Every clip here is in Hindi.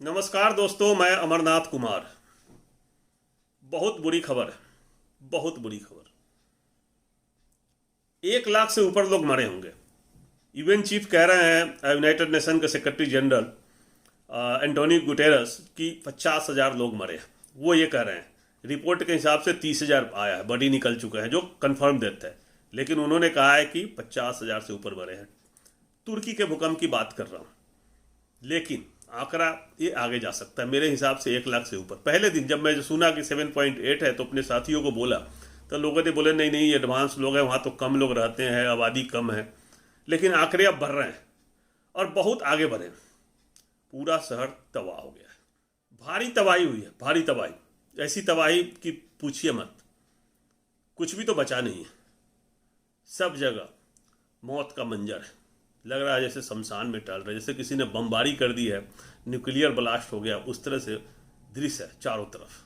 नमस्कार दोस्तों, मैं अमरनाथ कुमार। बहुत बुरी खबर है। बहुत बुरी खबर। 1 लाख से ऊपर लोग मरे होंगे। यूएन चीफ कह रहे हैं, यूनाइटेड नेशन के सेक्रेटरी जनरल एंटोनियो गुटेरस कि 50,000 लोग मरे हैं। वो ये कह रहे हैं। रिपोर्ट के हिसाब से 30,000 आया है, बॉडी निकल चुका है, जो कंफर्म डेथ है। लेकिन उन्होंने कहा है कि 50,000 से ऊपर मरे हैं। तुर्की के भूकंप की बात कर रहा हूँ, लेकिन आंकड़ा ये आगे जा सकता है। मेरे हिसाब से 1 लाख से ऊपर। पहले दिन जब मैं सुना कि 7.8 है तो अपने साथियों को बोला, तो लोगों ने बोले नहीं नहीं, एडवांस लोग हैं, वहाँ तो कम लोग रहते हैं, आबादी कम है। लेकिन आंकड़े अब बढ़ रहे हैं और बहुत आगे बढ़े। पूरा शहर तबाह हो गया है। भारी तबाही हुई है, भारी तबाही। ऐसी तबाही कि पूछिए मत। कुछ भी तो बचा नहीं है। सब जगह मौत का मंजर है। लग रहा है जैसे शमशान में टल रहे, जैसे किसी ने बमबारी कर दी है, न्यूक्लियर ब्लास्ट हो गया, उस तरह से दृश्य है। चारों तरफ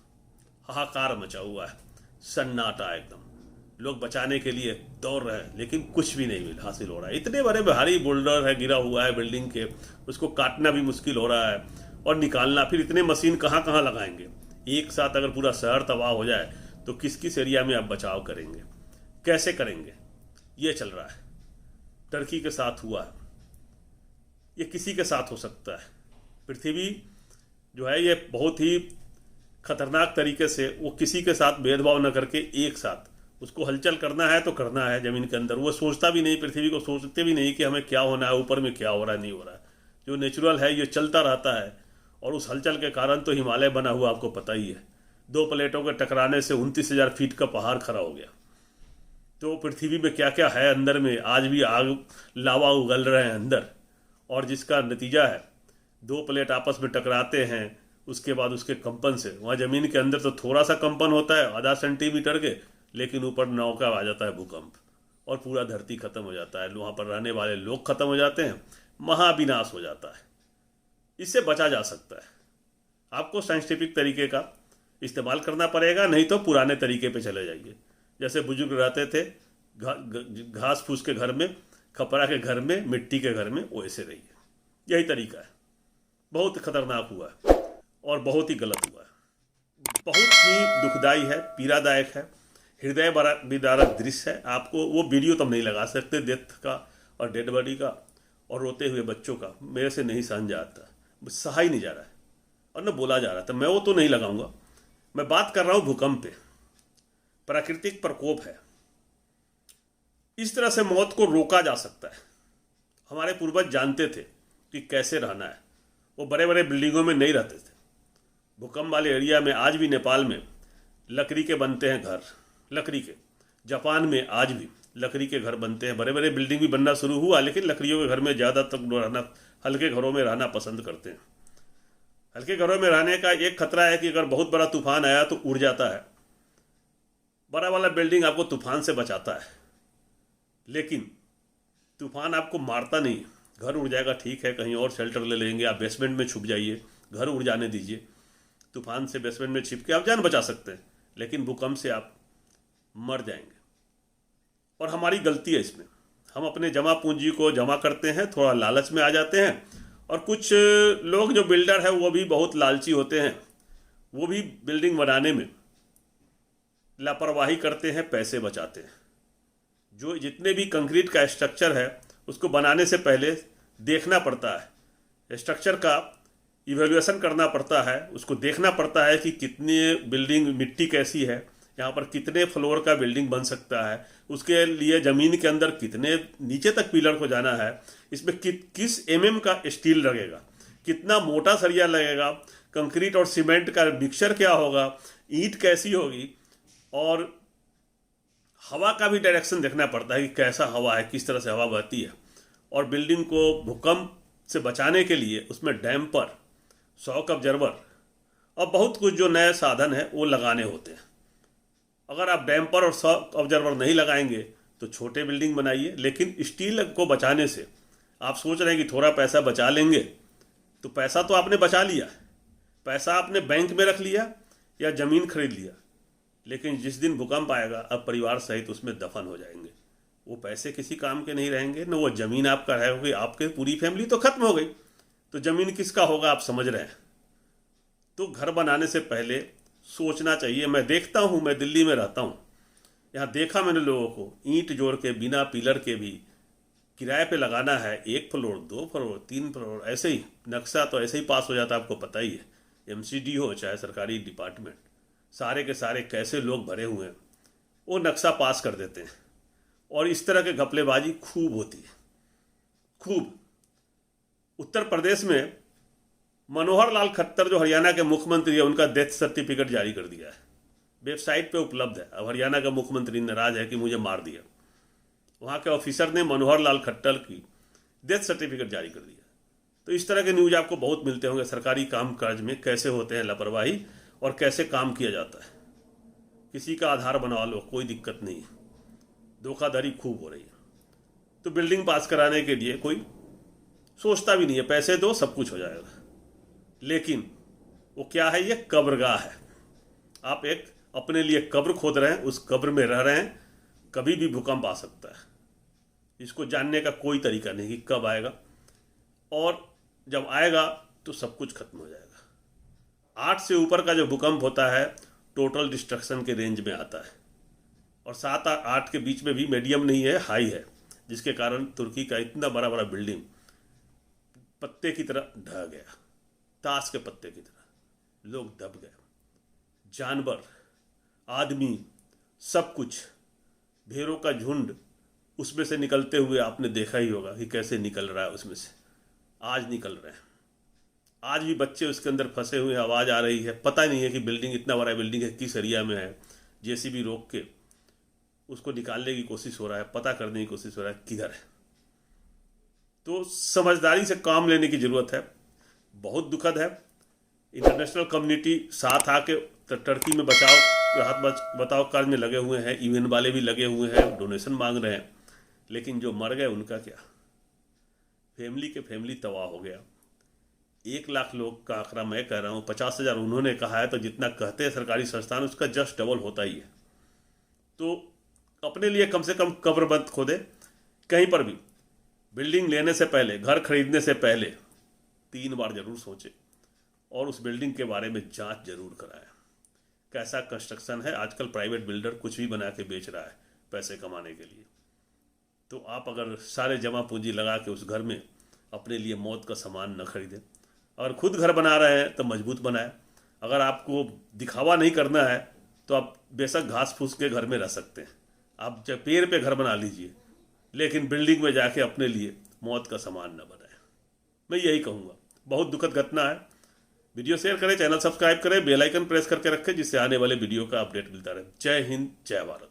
हाहाकार मचा हुआ है, सन्नाटा एकदम। लोग बचाने के लिए दौड़ रहे हैं, लेकिन कुछ भी नहीं हासिल हो रहा है। इतने बड़े भारी बोल्डर है गिरा हुआ है बिल्डिंग के, उसको काटना भी मुश्किल हो रहा है और निकालना। फिर इतने मशीन कहाँ कहाँ लगाएंगे। एक साथ अगर पूरा शहर तबाह हो जाए तो किस किस एरिया में आप बचाव करेंगे, कैसे करेंगे। ये चल रहा है। टर्की के साथ हुआ है, ये किसी के साथ हो सकता है। पृथ्वी जो है ये बहुत ही खतरनाक तरीके से, वो किसी के साथ भेदभाव न करके एक साथ उसको हलचल करना है तो करना है ज़मीन के अंदर। वो सोचता भी नहीं, पृथ्वी को सोचते भी नहीं कि हमें क्या होना है, ऊपर में क्या हो रहा है, नहीं हो रहा है। जो नेचुरल है ये चलता रहता है। और उस हलचल के कारण तो हिमालय बना हुआ आपको पता ही है। 2 प्लेटों के टकराने से 29,000 फीट का पहाड़ खड़ा हो गया। तो पृथ्वी में क्या क्या है अंदर में, आज भी आग लावा उगल रहे हैं अंदर। और जिसका नतीजा है 2 प्लेट आपस में टकराते हैं, उसके बाद उसके कंपन से वहाँ ज़मीन के अंदर तो थोड़ा सा कंपन होता है, आधा सेंटीमीटर के, लेकिन ऊपर नौका आ जाता है भूकंप और पूरा धरती खत्म हो जाता है। वहाँ पर रहने वाले लोग खत्म हो जाते हैं, महाविनाश हो जाता है। इससे बचा जा सकता है। आपको साइंटिफिक तरीके का इस्तेमाल करना पड़ेगा, नहीं तो पुराने तरीके पे चले जाइए। जैसे बुजुर्ग रहते थे, घास फूस के घर में, खपरा के घर में, मिट्टी के घर में, वैसे रहिए। यही तरीका है। बहुत खतरनाक हुआ है और बहुत ही गलत हुआ है। बहुत ही दुखदाई है, पीड़ादायक है, हृदय विदारक दृश्य है। आपको वो वीडियो तो हम नहीं लगा सकते, डेथ का और डेड बॉडी का और रोते हुए बच्चों का। मेरे से नहीं सहन जाता, सहा ही नहीं जा रहा है और न बोला जा रहा था। मैं वो तो नहीं लगाऊंगा। मैं बात कर रहा हूँ भूकंप पे। प्राकृतिक प्रकोप है। इस तरह से मौत को रोका जा सकता है। हमारे पूर्वज जानते थे कि कैसे रहना है। वो बड़े बड़े बिल्डिंगों में नहीं रहते थे। भूकंप वाले एरिया में आज भी नेपाल में लकड़ी के बनते हैं घर, लकड़ी के। जापान में आज भी लकड़ी के घर बनते हैं। बड़े बड़े बिल्डिंग भी बनना शुरू हुआ, लेकिन लकड़ियों के घर में ज़्यादा तक रहना, हल्के घरों में रहना पसंद करते हैं। हल्के घरों में रहने का एक खतरा है कि अगर बहुत बड़ा तूफान आया तो उड़ जाता है। बड़ा वाला बिल्डिंग आपको तूफान से बचाता है, लेकिन तूफान आपको मारता नहीं। घर उड़ जाएगा, ठीक है, कहीं और शेल्टर ले लेंगे, आप बेसमेंट में छुप जाइए, घर उड़ जाने दीजिए। तूफान से बेसमेंट में छिप के आप जान बचा सकते हैं, लेकिन भूकंप से आप मर जाएंगे। और हमारी गलती है इसमें। हम अपने जमा पूंजी को जमा करते हैं, थोड़ा लालच में आ जाते हैं। और कुछ लोग जो बिल्डर है वो भी बहुत लालची होते हैं। वो भी बिल्डिंग बनाने में लापरवाही करते हैं, पैसे बचाते हैं। जो जितने भी कंक्रीट का स्ट्रक्चर है उसको बनाने से पहले देखना पड़ता है, स्ट्रक्चर का इवैल्यूएशन करना पड़ता है, उसको देखना पड़ता है कि कितनी बिल्डिंग, मिट्टी कैसी है, यहाँ पर कितने फ्लोर का बिल्डिंग बन सकता है, उसके लिए ज़मीन के अंदर कितने नीचे तक पिलर को जाना है, इसमें किस एमएम का स्टील लगेगा, कितना मोटा सरिया लगेगा, कंक्रीट और सीमेंट का मिक्सचर क्या होगा, ईंट कैसी होगी, और हवा का भी डायरेक्शन देखना पड़ता है कि कैसा हवा है, किस तरह से हवा बहती है। और बिल्डिंग को भूकंप से बचाने के लिए उसमें डैम्पर, शॉक ऑब्जर्वर और बहुत कुछ जो नए साधन है वो लगाने होते हैं। अगर आप डैम्पर और शॉक ऑब्जर्वर नहीं लगाएंगे तो छोटे बिल्डिंग बनाइए, लेकिन स्टील को बचाने से आप सोच रहे हैं कि थोड़ा पैसा बचा लेंगे, तो पैसा तो आपने बचा लिया, पैसा आपने बैंक में रख लिया या ज़मीन खरीद लिया, लेकिन जिस दिन भूकंप आएगा अब परिवार सहित उसमें दफन हो जाएंगे। वो पैसे किसी काम के नहीं रहेंगे, न वो ज़मीन आपका रहेगी, आपके पूरी फैमिली तो खत्म हो गई। तो ज़मीन किसका होगा आप समझ रहे हैं। तो घर बनाने से पहले सोचना चाहिए। मैं देखता हूँ, मैं दिल्ली में रहता हूँ, यहाँ देखा मैंने लोगों को ईंट जोड़ के बिना पिलर के भी किराए पे लगाना है, 1 फ्लोर 2 फ्लोर 3 फ्लोर, ऐसे ही नक्शा तो ऐसे ही पास हो जाता है, आपको पता ही है। एमसीडी हो चाहे सरकारी डिपार्टमेंट, सारे के सारे कैसे लोग भरे हुए हैं, वो नक्शा पास कर देते हैं। और इस तरह के घपलेबाजी खूब होती है, खूब। उत्तर प्रदेश में मनोहर लाल खट्टर जो हरियाणा के मुख्यमंत्री है, उनका डेथ सर्टिफिकेट जारी कर दिया है, वेबसाइट पे उपलब्ध है। अब हरियाणा का मुख्यमंत्री नाराज है कि मुझे मार दिया, वहाँ के ऑफिसर ने मनोहर लाल खट्टर की डेथ सर्टिफिकेट जारी कर दिया। तो इस तरह के न्यूज आपको बहुत मिलते होंगे सरकारी काम काज में, कैसे होते हैं लापरवाही और कैसे काम किया जाता है। किसी का आधार बनवा लो, कोई दिक्कत नहीं, धोखाधड़ी खूब हो रही है। तो बिल्डिंग पास कराने के लिए कोई सोचता भी नहीं है, पैसे दो सब कुछ हो जाएगा। लेकिन वो क्या है, ये कब्रगाह है। आप एक अपने लिए कब्र खोद रहे हैं, उस कब्र में रह रहे हैं, कभी भी भूकंप आ सकता है। इसको जानने का कोई तरीका नहीं कि कब आएगा, और जब आएगा तो सब कुछ खत्म हो जाएगा। 8 से ऊपर का जो भूकंप होता है टोटल डिस्ट्रक्शन के रेंज में आता है, और 7 और 8 के बीच में भी मीडियम नहीं है, हाई है, जिसके कारण तुर्की का इतना बड़ा बड़ा बिल्डिंग पत्ते की तरह ढह गया, ताश के पत्ते की तरह। लोग दब गए, जानवर, आदमी, सब कुछ, भेड़ों का झुंड उसमें से निकलते हुए आपने देखा ही होगा कि कैसे निकल रहा है उसमें से। आज निकल रहे हैं, आज भी बच्चे उसके अंदर फंसे हुए, आवाज़ आ रही है। पता नहीं है कि बिल्डिंग, इतना बड़ा बिल्डिंग है, किस एरिया में है। जेसीबी रोक के उसको निकालने की कोशिश हो रहा है, पता करने की कोशिश हो रहा है किधर है। तो समझदारी से काम लेने की ज़रूरत है। बहुत दुखद है, इंटरनेशनल कम्युनिटी साथ आके टर्की में बचाव कार्य में लगे हुए हैं, यूएन वाले भी लगे हुए हैं, डोनेशन मांग रहे हैं। लेकिन जो मर गए उनका क्या? फैमिली के फैमिली तबाह हो गया। 1 लाख लोग का आंकड़ा मैं कह रहा हूँ, 50,000 उन्होंने कहा है, तो जितना कहते हैं सरकारी संस्थान उसका जस्ट डबल होता ही है। तो अपने लिए कम से कम कब्र मत खोदे। कहीं पर भी बिल्डिंग लेने से पहले, घर खरीदने से पहले 3 बार जरूर सोचे, और उस बिल्डिंग के बारे में जांच जरूर कराएं, कैसा कंस्ट्रक्शन है। आजकल प्राइवेट बिल्डर कुछ भी बना के बेच रहा है पैसे कमाने के लिए। तो आप अगर सारे जमा पूंजी लगा के उस घर में अपने लिए मौत का सामान न खरीदें। अगर खुद घर बना रहे हैं तो मजबूत बनाएं। अगर आपको दिखावा नहीं करना है तो आप बेशक घास फूस के घर में रह सकते हैं, आप पेड़ पे घर बना लीजिए, लेकिन बिल्डिंग में जाके अपने लिए मौत का सामान न बनाएं। मैं यही कहूँगा। बहुत दुखद घटना है। वीडियो शेयर करें, चैनल सब्सक्राइब करें, बेल आइकन प्रेस करके रखें, जिससे आने वाले वीडियो का अपडेट मिलता रहे। जय हिंद, जय भारत।